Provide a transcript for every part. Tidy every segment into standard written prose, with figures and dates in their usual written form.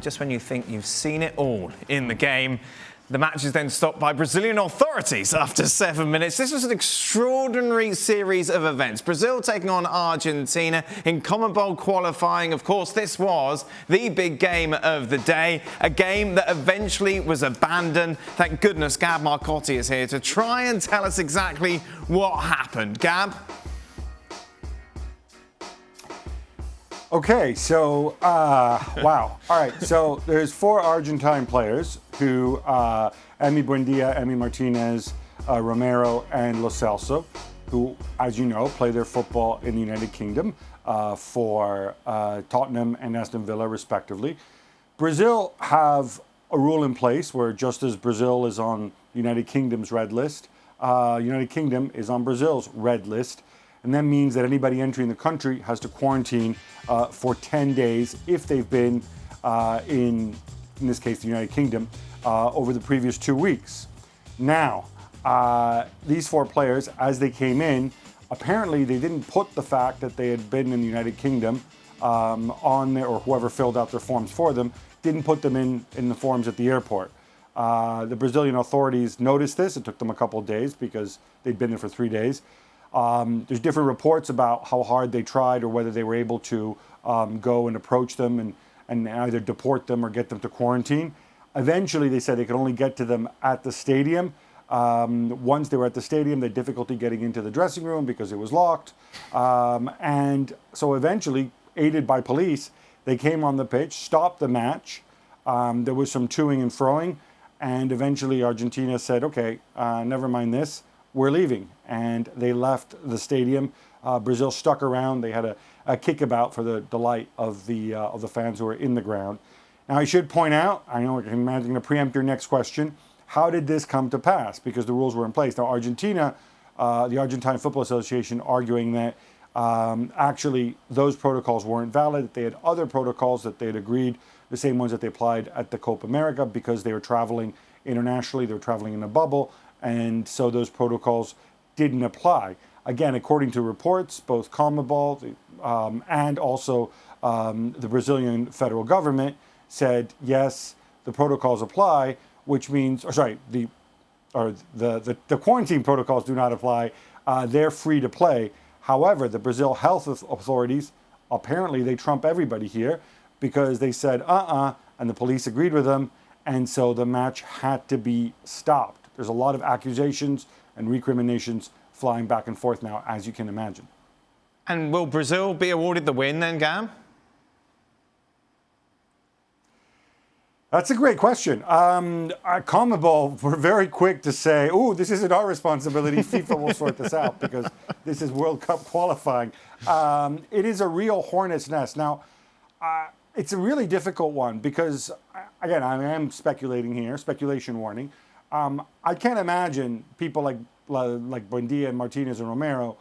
Just when you think you've seen it all in the game, the match is then stopped by Brazilian authorities after 7 minutes. This was an extraordinary series of events. Brazil taking on Argentina in CONMEBOL qualifying. Of course, this was the big game of the day, a game that eventually was abandoned. Thank goodness Gab Marcotti is here to try and tell us exactly what happened. Gab? Okay, so, wow. All right, so there's 4 Argentine players who, Emi Buendia, Emi Martinez, Romero, and Lo Celso, who, as you know, play their football in the United Kingdom for Tottenham and Aston Villa, respectively. Brazil have a rule in place where just as Brazil is on United Kingdom's red list, United Kingdom is on Brazil's red list. And that means that anybody entering the country has to quarantine for 10 days if they've been in this case, the United Kingdom, over the previous 2 weeks. Now, these 4 players, as they came in, apparently they didn't put the fact that they had been in the United Kingdom on there, or whoever filled out their forms for them, didn't put them in the forms at the airport. The Brazilian authorities noticed this. It took them a couple of days because they'd been there for 3 days. There's different reports about how hard they tried or whether they were able to go and approach them and either deport them or get them to quarantine. Eventually, they said they could only get to them at the stadium. Once they were at the stadium, they had difficulty getting into the dressing room because it was locked. And so eventually, aided by police, they came on the pitch, stopped the match. There was some toing and froing. And eventually, Argentina said, okay, never mind this. We're leaving, and they left the stadium. Brazil stuck around. They had a kickabout for the delight of the fans who were in the ground. Now, I should point out, I know I'm going to preempt your next question, how did this come to pass? Because the rules were in place. Now, Argentina, the Argentine Football Association, arguing that actually those protocols weren't valid, that they had other protocols that they had agreed, the same ones that they applied at the Copa America, because they were traveling internationally, they were traveling in a bubble, and so those protocols didn't apply. Again, according to reports, both CONMEBOL and also the Brazilian federal government said, yes, the protocols apply, which means, the quarantine protocols do not apply. They're free to play. However, the Brazil health authorities, apparently they trump everybody here because they said, and the police agreed with them, and so the match had to be stopped. There's a lot of accusations and recriminations flying back and forth now, as you can imagine. And will Brazil be awarded the win then, Gab? That's a great question. CONMEBOL were very quick to say, oh, this isn't our responsibility. FIFA will sort this out because this is World Cup qualifying. It is a real hornet's nest. Now, it's a really difficult one because, again, I am speculating here, speculation warning. I can't imagine people like Buendia and Martinez and Romero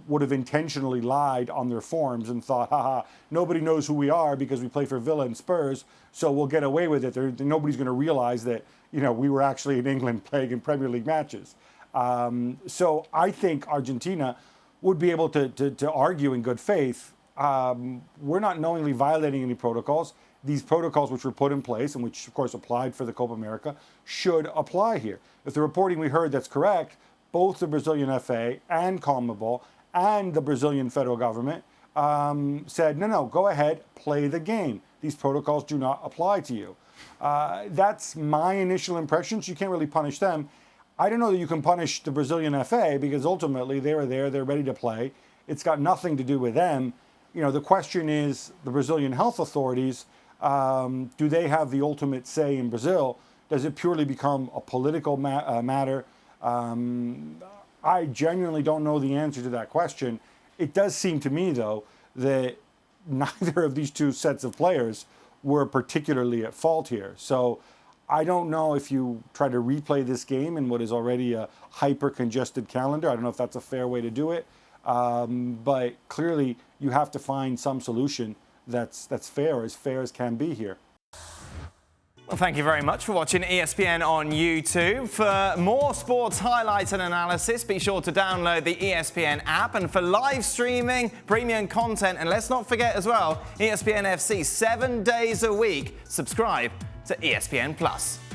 would have intentionally lied on their forms and thought, nobody knows who we are because we play for Villa and Spurs, so we'll get away with it. Nobody's going to realize that, we were actually in England playing in Premier League matches. So I think Argentina would be able to argue in good faith, we're not knowingly violating any protocols. These protocols which were put in place and which, of course, applied for the Copa America should apply here. If the reporting we heard that's correct, both the Brazilian FA and CONMEBOL and the Brazilian federal government said, no, go ahead, play the game. These protocols do not apply to you. That's my initial impressions. You can't really punish them. I don't know that you can punish the Brazilian FA because ultimately they were there, they're ready to play. It's got nothing to do with them. The question is the Brazilian health authorities, do they have the ultimate say in Brazil? Does it purely become a political matter? I genuinely don't know the answer to that question. It does seem to me, though, that neither of these two sets of players were particularly at fault here. So I don't know if you try to replay this game in what is already a hyper-congested calendar. I don't know if that's a fair way to do it. But clearly, you have to find some solution that's fair as can be here. Well, thank you very much for watching ESPN on YouTube. For more sports highlights and analysis, be sure to download the ESPN app. And for live streaming, premium content, and let's not forget as well, ESPN FC 7 days a week. Subscribe to ESPN+.